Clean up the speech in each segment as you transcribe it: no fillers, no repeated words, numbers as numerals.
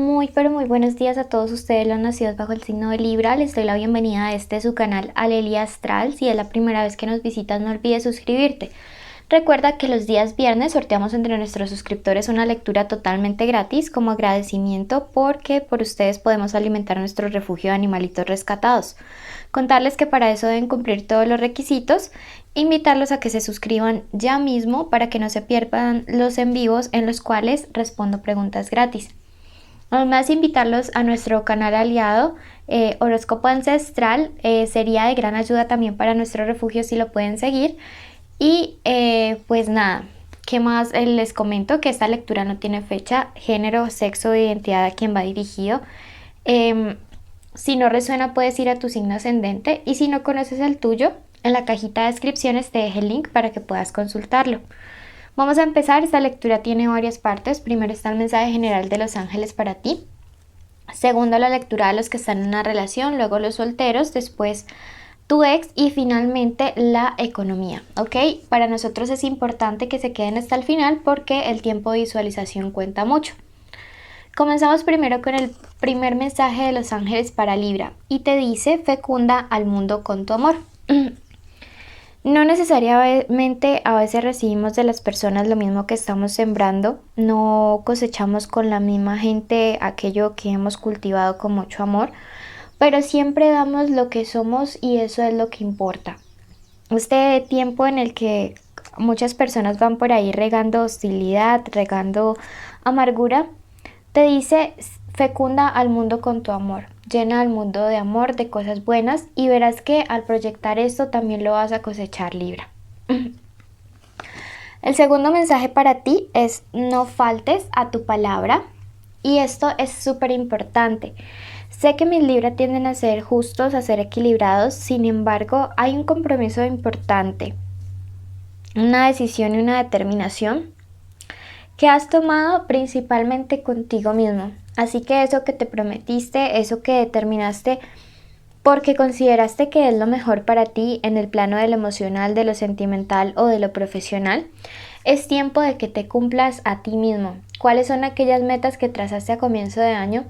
Muy pero muy buenos días a todos ustedes los nacidos bajo el signo de Libra. Les doy la bienvenida a su canal Alelia Astral. Si es la primera vez que nos visitas, no olvides suscribirte. Recuerda que los días viernes sorteamos entre nuestros suscriptores una lectura totalmente gratis como agradecimiento porque por ustedes podemos alimentar nuestro refugio de animalitos rescatados. Contarles que para eso deben cumplir todos los requisitos, invitarlos a que se suscriban ya mismo para que no se pierdan los en vivos en los cuales respondo preguntas gratis. Además, invitarlos a nuestro canal aliado Horóscopo Ancestral, sería de gran ayuda también para nuestro refugio si lo pueden seguir. Y pues nada, ¿qué más les comento? Que esta lectura no tiene fecha, género, sexo o identidad a quien va dirigido. Si no resuena, puedes ir a tu signo ascendente, y si no conoces el tuyo, en la cajita de descripciones te dejo el link para que puedas consultarlo. Vamos a empezar. Esta lectura tiene varias partes. Primero está el mensaje general de los ángeles para ti. Segundo, la lectura de los que están en una relación. Luego los solteros. Después tu ex. Y finalmente la economía. ¿Ok? Para nosotros es importante que se queden hasta el final porque el tiempo de visualización cuenta mucho. Comenzamos primero con el primer mensaje de los ángeles para Libra. Y te dice: fecunda al mundo con tu amor. No necesariamente a veces recibimos de las personas lo mismo que estamos sembrando, no cosechamos con la misma gente aquello que hemos cultivado con mucho amor, pero siempre damos lo que somos y eso es lo que importa. Este tiempo en el que muchas personas van por ahí regando hostilidad, regando amargura, te dice: fecunda al mundo con tu amor, llena al mundo de amor, de cosas buenas, y verás que al proyectar esto también lo vas a cosechar, Libra. El segundo mensaje para ti es: no faltes a tu palabra, y esto es súper importante. Sé que mis Libra tienden a ser justos, a ser equilibrados, sin embargo hay un compromiso importante, una decisión y una determinación que has tomado principalmente contigo mismo. Así que eso que te prometiste, eso que determinaste porque consideraste que es lo mejor para ti en el plano de lo emocional, de lo sentimental o de lo profesional, es tiempo de que te cumplas a ti mismo. ¿Cuáles son aquellas metas que trazaste a comienzo de año?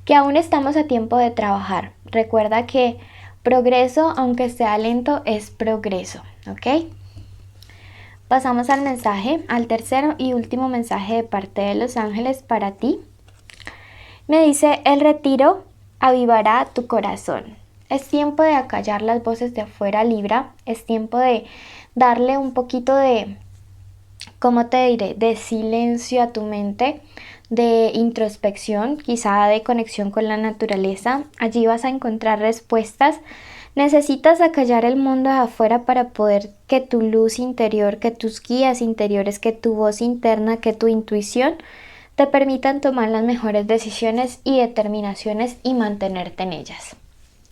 Que aún estamos a tiempo de trabajar. Recuerda que progreso, aunque sea lento, es progreso, ¿ok? Pasamos al mensaje, al tercer y último mensaje de parte de los ángeles para ti. Me dice: el retiro avivará tu corazón. Es tiempo de acallar las voces de afuera, Libra. Es tiempo de darle un poquito de, ¿cómo te diré?, de silencio a tu mente, de introspección, quizá de conexión con la naturaleza. Allí vas a encontrar respuestas. Necesitas acallar el mundo de afuera para poder que tu luz interior, que tus guías interiores, que tu voz interna, que tu intuición te permitan tomar las mejores decisiones y determinaciones y mantenerte en ellas.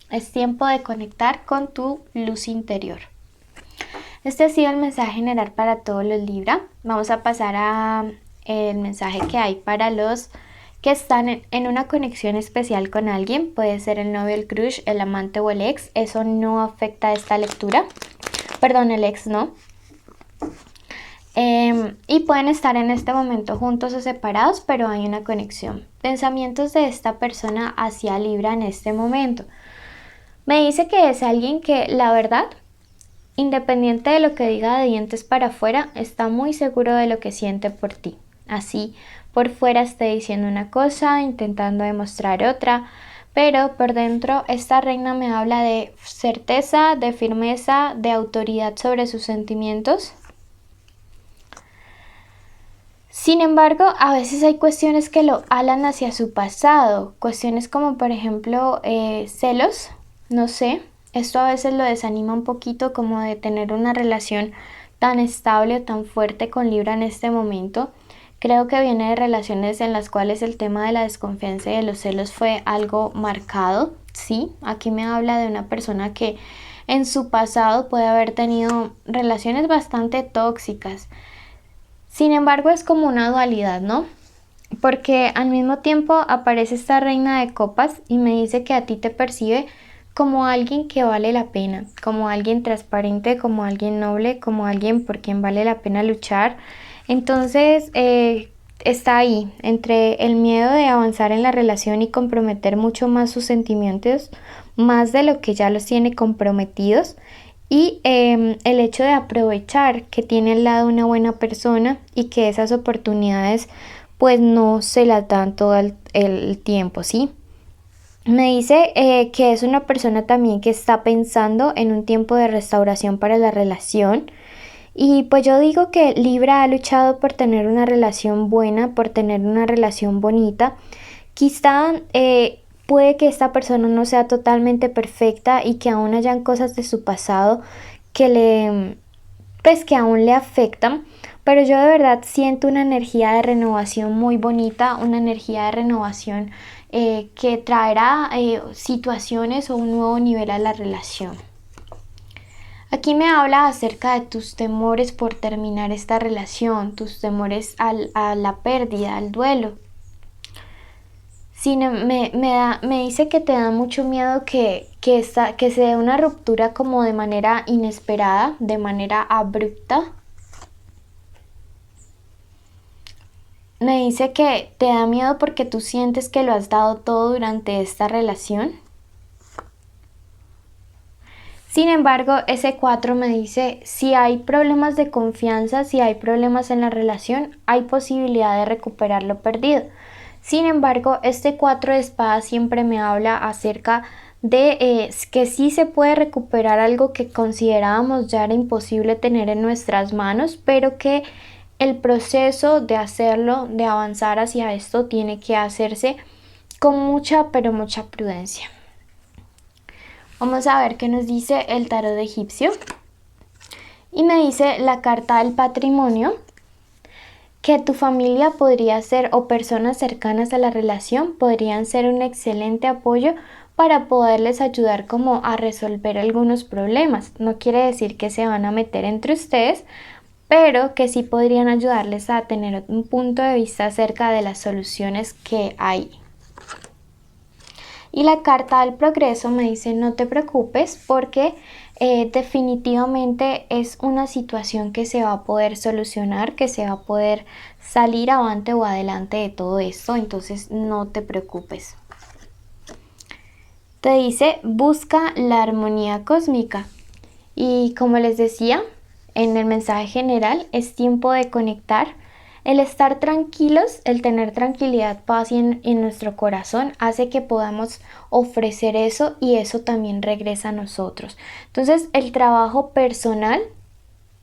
Es tiempo de conectar con tu luz interior. Este ha sido el mensaje general para todos los Libra. Vamos a pasar a el mensaje que hay para los que están en una conexión especial con alguien. Puede ser el novio, el crush, el amante o el ex. Eso no afecta a esta lectura. Perdón, el ex no. Y pueden estar en este momento juntos o separados, pero hay una conexión. Pensamientos de esta persona hacia Libra en este momento. Me dice que es alguien que, la verdad, independiente de lo que diga de dientes para afuera, está muy seguro de lo que siente por ti. Así por fuera esté diciendo una cosa, intentando demostrar otra, pero por dentro esta reina me habla de certeza, de firmeza, de autoridad sobre sus sentimientos. Sin embargo, a veces hay cuestiones que lo alan hacia su pasado, cuestiones como por ejemplo celos, no sé, esto a veces lo desanima un poquito, como de tener una relación tan estable o tan fuerte con Libra en este momento. Creo que viene de relaciones en las cuales el tema de la desconfianza y de los celos fue algo marcado. Sí, aquí me habla de una persona que en su pasado puede haber tenido relaciones bastante tóxicas. Sin embargo, es como una dualidad, ¿no? Porque al mismo tiempo aparece esta reina de copas y me dice que a ti te percibe como alguien que vale la pena, como alguien transparente, como alguien noble, como alguien por quien vale la pena luchar. Entonces, está ahí, entre el miedo de avanzar en la relación y comprometer mucho más sus sentimientos, más de lo que ya los tiene comprometidos, y el hecho de aprovechar que tiene al lado una buena persona y que esas oportunidades pues no se las dan todo el tiempo, ¿sí? Me dice que es una persona también que está pensando en un tiempo de restauración para la relación. Y pues yo digo que Libra ha luchado por tener una relación buena, por tener una relación bonita. Quizá puede que esta persona no sea totalmente perfecta y que aún hayan cosas de su pasado que pues que aún le afectan, pero yo de verdad siento una energía de renovación muy bonita, una energía de renovación que traerá situaciones o un nuevo nivel a la relación. Aquí me habla acerca de tus temores por terminar esta relación, tus temores a la pérdida, al duelo. Sí, me dice que te da mucho miedo que se dé una ruptura como de manera inesperada, de manera abrupta. Me dice que te da miedo porque tú sientes que lo has dado todo durante esta relación. Sin embargo, ese 4 me dice, si hay problemas de confianza, si hay problemas en la relación, hay posibilidad de recuperar lo perdido. Sin embargo, este 4 de espadas siempre me habla acerca de que sí se puede recuperar algo que considerábamos ya era imposible tener en nuestras manos, pero que el proceso de hacerlo, de avanzar hacia esto, tiene que hacerse con mucha, pero mucha prudencia. Vamos a ver qué nos dice el tarot egipcio. Y me dice la carta del patrimonio, que tu familia podría ser o personas cercanas a la relación podrían ser un excelente apoyo para poderles ayudar como a resolver algunos problemas. No quiere decir que se van a meter entre ustedes, pero que sí podrían ayudarles a tener un punto de vista acerca de las soluciones que hay. Y la carta del progreso me dice no te preocupes porque definitivamente es una situación que se va a poder solucionar, que se va a poder salir avante o adelante de todo esto, entonces no te preocupes. Te dice busca la armonía cósmica y como les decía en el mensaje general es tiempo de conectar. El estar tranquilos, el tener tranquilidad, paz en nuestro corazón hace que podamos ofrecer eso y eso también regresa a nosotros. Entonces el trabajo personal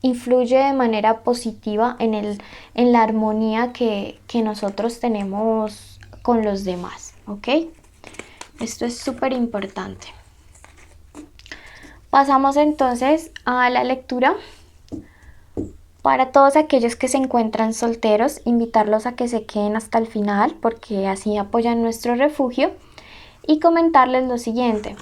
influye de manera positiva en la armonía que nosotros tenemos con los demás, ¿ok? Esto es súper importante. Pasamos entonces a la lectura. Para todos aquellos que se encuentran solteros, invitarlos a que se queden hasta el final porque así apoyan nuestro refugio y comentarles lo siguiente.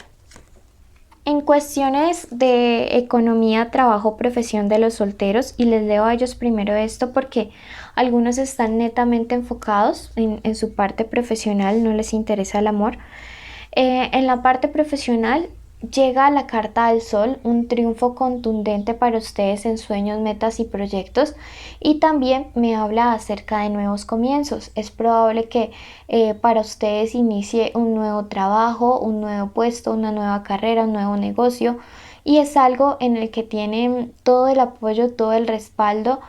En cuestiones de economía, trabajo, profesión de los solteros, y les leo a ellos primero esto porque algunos están netamente enfocados en su parte profesional, no les interesa el amor. En la parte profesional llega la carta del sol, un triunfo contundente para ustedes en sueños, metas y proyectos, y también me habla acerca de nuevos comienzos. Es probable que para ustedes inicie un nuevo trabajo, un nuevo puesto, una nueva carrera, un nuevo negocio, y es algo en el que tienen todo el apoyo, todo el respaldo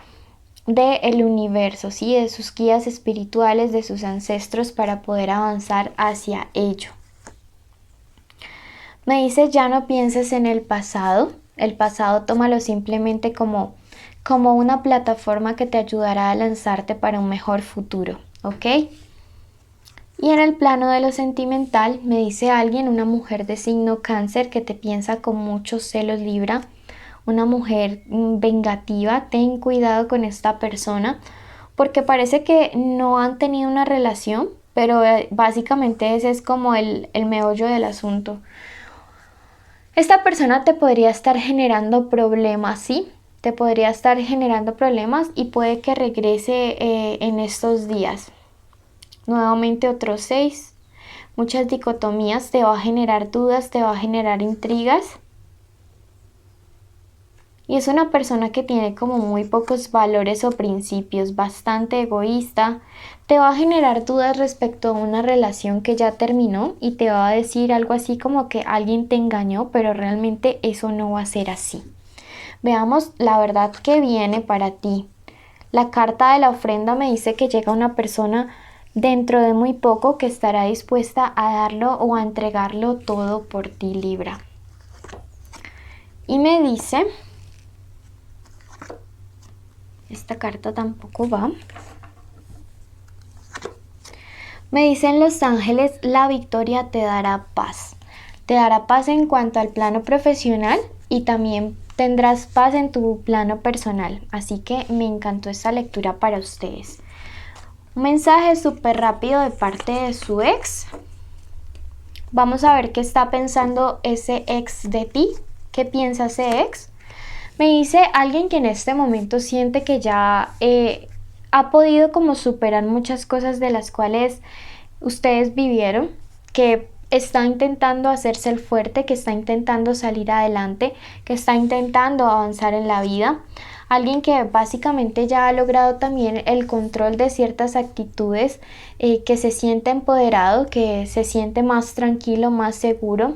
del universo, ¿sí? De sus guías espirituales, de sus ancestros para poder avanzar hacia ello. Me dice ya no pienses en el pasado tómalo simplemente como una plataforma que te ayudará a lanzarte para un mejor futuro, ¿ok? Y en el plano de lo sentimental me dice alguien, una mujer de signo cáncer que te piensa con muchos celos Libra, una mujer vengativa, ten cuidado con esta persona porque parece que no han tenido una relación, pero básicamente ese es como el meollo del asunto. Esta persona te podría estar generando problemas, ¿sí? Te podría estar generando problemas y puede que regrese en estos días. Nuevamente otros 6. Muchas dicotomías, te va a generar dudas, te va a generar intrigas. y es una persona que tiene como muy pocos valores o principios, bastante egoísta. Te va a generar dudas respecto a una relación que ya terminó y te va a decir algo así como que alguien te engañó, pero realmente eso no va a ser así. Veamos la verdad que viene para ti. La carta de la ofrenda me dice que llega una persona dentro de muy poco que estará dispuesta a darlo o a entregarlo todo por ti, Libra. Y me dice, esta carta tampoco va. Me dicen los ángeles, la victoria te dará paz. Te dará paz en cuanto al plano profesional y también tendrás paz en tu plano personal. Así que me encantó esta lectura para ustedes. Un mensaje súper rápido de parte de su ex. Vamos a ver qué está pensando ese ex de ti. ¿Qué piensa ese ex? Me dice alguien que en este momento siente que ya ha podido como superar muchas cosas de las cuales ustedes vivieron, que está intentando hacerse el fuerte, que está intentando salir adelante, que está intentando avanzar en la vida. Alguien que básicamente ya ha logrado también el control de ciertas actitudes, que se siente empoderado, que se siente más tranquilo, más seguro.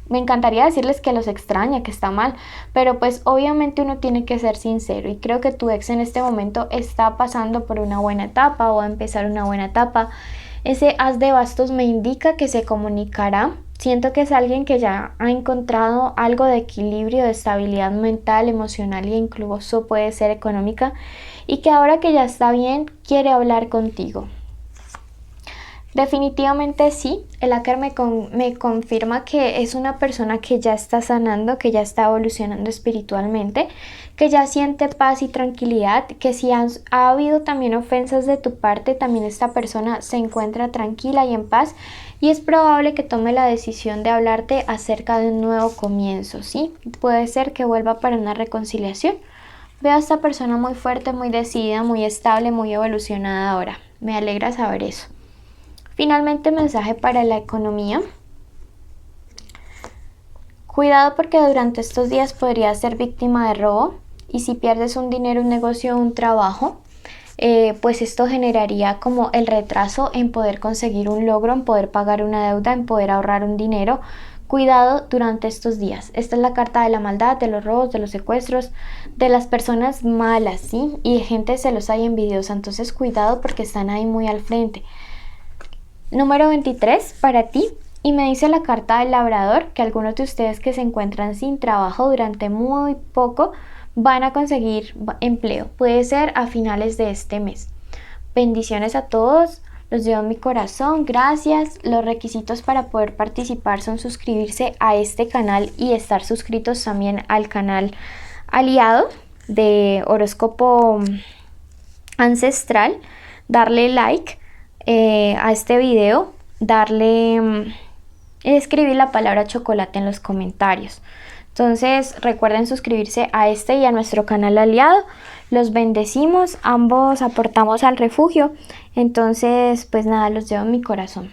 Me encantaría decirles que los extraña, que está mal, pero pues obviamente uno tiene que ser sincero y creo que tu ex en este momento está pasando por una buena etapa o va a empezar una buena etapa. Ese as de bastos me indica que se comunicará. Siento que es alguien que ya ha encontrado algo de equilibrio, de estabilidad mental, emocional e incluso puede ser económica y que ahora que ya está bien quiere hablar contigo. Definitivamente sí, el Ácar me confirma que es una persona que ya está sanando, que ya está evolucionando espiritualmente, que ya siente paz y tranquilidad, que si ha habido también ofensas de tu parte, también esta persona se encuentra tranquila y en paz y es probable que tome la decisión de hablarte acerca de un nuevo comienzo, ¿sí? Puede ser que vuelva para una reconciliación. Veo a esta persona muy fuerte, muy decidida, muy estable, muy evolucionada ahora. Me alegra saber eso. Finalmente, mensaje para la economía. Cuidado porque durante estos días podrías ser víctima de robo y si pierdes un dinero, un negocio o un trabajo, pues esto generaría como el retraso en poder conseguir un logro, en poder pagar una deuda, en poder ahorrar un dinero. Cuidado durante estos días. Esta es la carta de la maldad, de los robos, de los secuestros, de las personas malas, ¿sí? Y de gente celosa y envidiosa. Entonces cuidado porque están ahí muy al frente. Número 23 para ti y me dice la carta del labrador que algunos de ustedes que se encuentran sin trabajo durante muy poco van a conseguir empleo. Puede ser a finales de este mes. Bendiciones a todos, los llevo en mi corazón, gracias. Los requisitos para poder participar son suscribirse a este canal y estar suscritos también al canal aliado de horóscopo ancestral, darle like a este video, escribir la palabra chocolate en los comentarios. Entonces recuerden suscribirse a este y a nuestro canal aliado. Los bendecimos, ambos aportamos al refugio. Entonces pues nada, los llevo en mi corazón.